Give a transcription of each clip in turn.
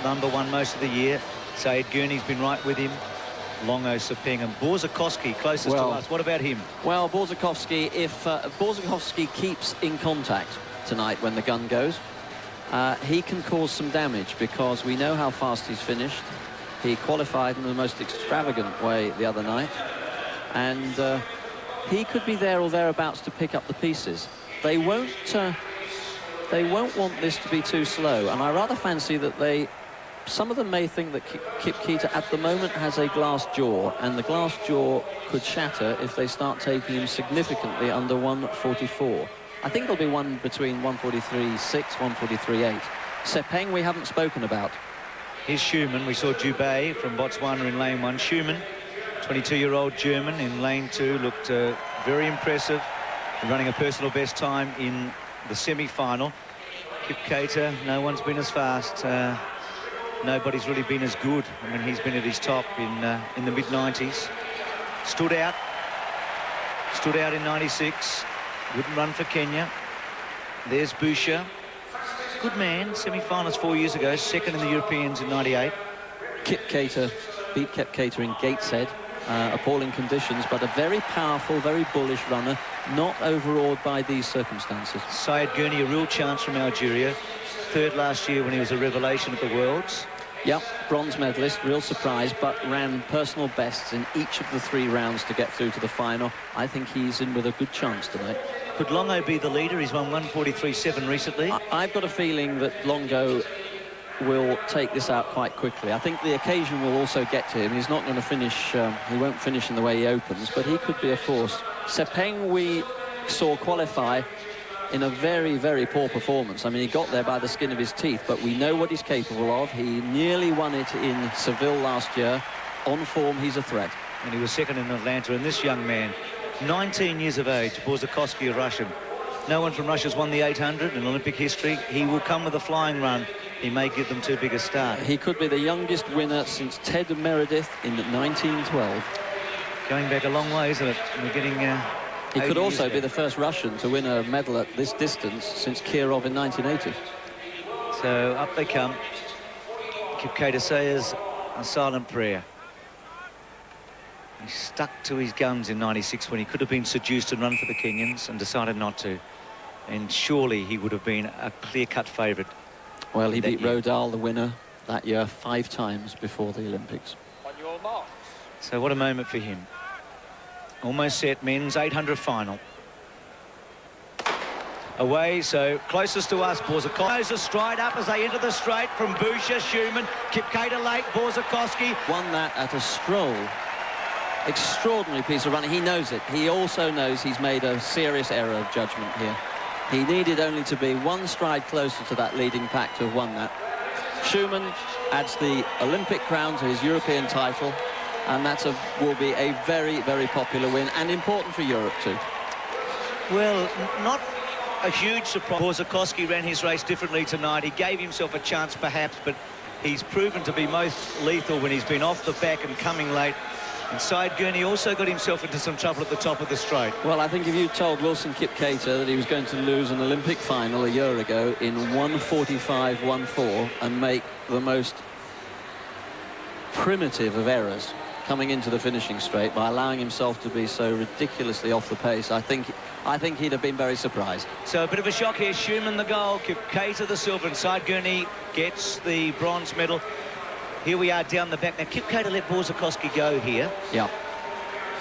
#1 most of the year. Sayed Gurney's been right with him. Longo, Sepeng and Borzakowski closest to us. What about him? Well, Borzakowski, if Borzakowski keeps in contact tonight when the gun goes, he can cause some damage, because we know how fast he's finished. He qualified in the most extravagant way the other night, and he could be there or thereabouts to pick up the pieces. They won't want this to be too slow, and I rather fancy that some of them may think that Kip Keita at the moment has a glass jaw, and the glass jaw could shatter if they start taking him significantly under 144. I think there'll be one between 143.6, 143.8. Sepeng we haven't spoken about. Here's Schumann. We saw Dubé from Botswana in lane 1. Schumann, 22-year-old German, in lane 2, looked very impressive, running a personal best time in the semi-final. Kip Keita, no one's been as fast. Nobody's really been as good. I mean, he's been at his top in the mid-90s. Stood out in 96. Wouldn't run for Kenya. There's Boucher. Good man. Semi-finals 4 years ago. Second in the Europeans in 98. Kip Keita beat Kip Keita in Gateshead. Appalling conditions, but a very powerful, very bullish runner, not overawed by these circumstances. Sayed Gurney, a real chance from Algeria. Third last year when he was a revelation at the Worlds. Yep, bronze medalist, real surprise, but ran personal bests in each of the 3 rounds to get through to the final. I think he's in with a good chance tonight. Could Longo be the leader? He's won 143.7 recently. I've got a feeling that Longo will take this out quite quickly. I think the occasion will also get to him. He's not going to finish, he won't finish in the way he opens, but he could be a force. Sepeng we saw qualify in a very, very poor performance. I mean, he got there by the skin of his teeth, but we know what he's capable of. He nearly won it in Seville last year. On form, he's a threat. And he was second in Atlanta, and this young man, 19 years of age, Borzakowski, a Russian. No one from Russia's won the 800 in Olympic history. He will come with a flying run. He may give them too big a start. He could be the youngest winner since Ted Meredith in 1912. Going back a long way, isn't it? We're getting... he could also be the first Russian to win a medal at this distance since Kirov in 1980. So up they come. Kip Keita says a silent prayer. He stuck to his guns in 96 when he could have been seduced and run for the Kenyans and decided not to. And surely he would have been a clear-cut favourite. Well, he beat Rodal, the winner, that year 5 times before the Olympics. On your mark. So what a moment for him. Almost set, men's 800 final. Away, so closest to us, Borzakowski. A stride up as they enter the straight from Boucher, Schumann, Kip Keita late, Borzakowski. Won that at a stroll. Extraordinary piece of running. He knows it. He also knows he's made a serious error of judgment here. He needed only to be 1 stride closer to that leading pack to have won that. Schumann adds the Olympic crown to his European title, and that will be a very, very popular win, and important for Europe too. Well, not a huge surprise. Borzakowski ran his race differently tonight. He gave himself a chance perhaps, but he's proven to be most lethal when he's been off the back and coming late. And Sayed Gurney also got himself into some trouble at the top of the straight. Well, I think if you told Wilson Kip Keita that he was going to lose an Olympic final a year ago in 1:45.14 and make the most primitive of errors coming into the finishing straight by allowing himself to be so ridiculously off the pace, I think he'd have been very surprised. So a bit of a shock here. Schumann the gold, Kip Keita the silver, and Sayed Gurney gets the bronze medal. Here we are down the back. Now, Kip Keita let Borzakowski go here. Yeah.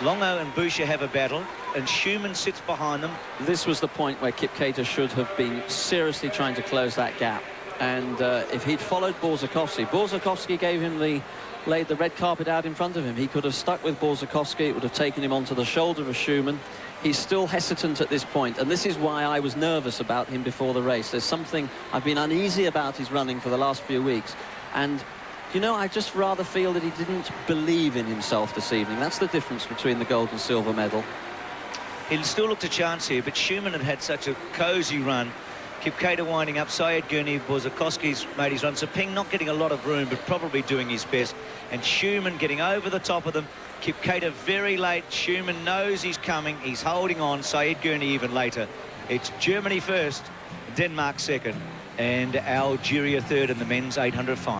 Longo and Boucher have a battle, and Schumann sits behind them. This was the point where Kip Keita should have been seriously trying to close that gap. And if he'd followed Borzakowski laid the red carpet out in front of him. He could have stuck with Borzakowski. It would have taken him onto the shoulder of Schumann. He's still hesitant at this point, and this is why I was nervous about him before the race. There's something I've been uneasy about his running for the last few weeks. And you know, I just rather feel that he didn't believe in himself this evening. That's the difference between the gold and silver medal. He'll still looked a chance here, but Schumann had such a cosy run. Kip Keita winding up, Sayed Gurney, Borzakowski's made his run. Sepeng not getting a lot of room, but probably doing his best. And Schumann getting over the top of them. Kip Keita very late. Schumann knows he's coming. He's holding on. Sayed Gurney even later. It's Germany first, Denmark second, and Algeria third in the men's 800 final.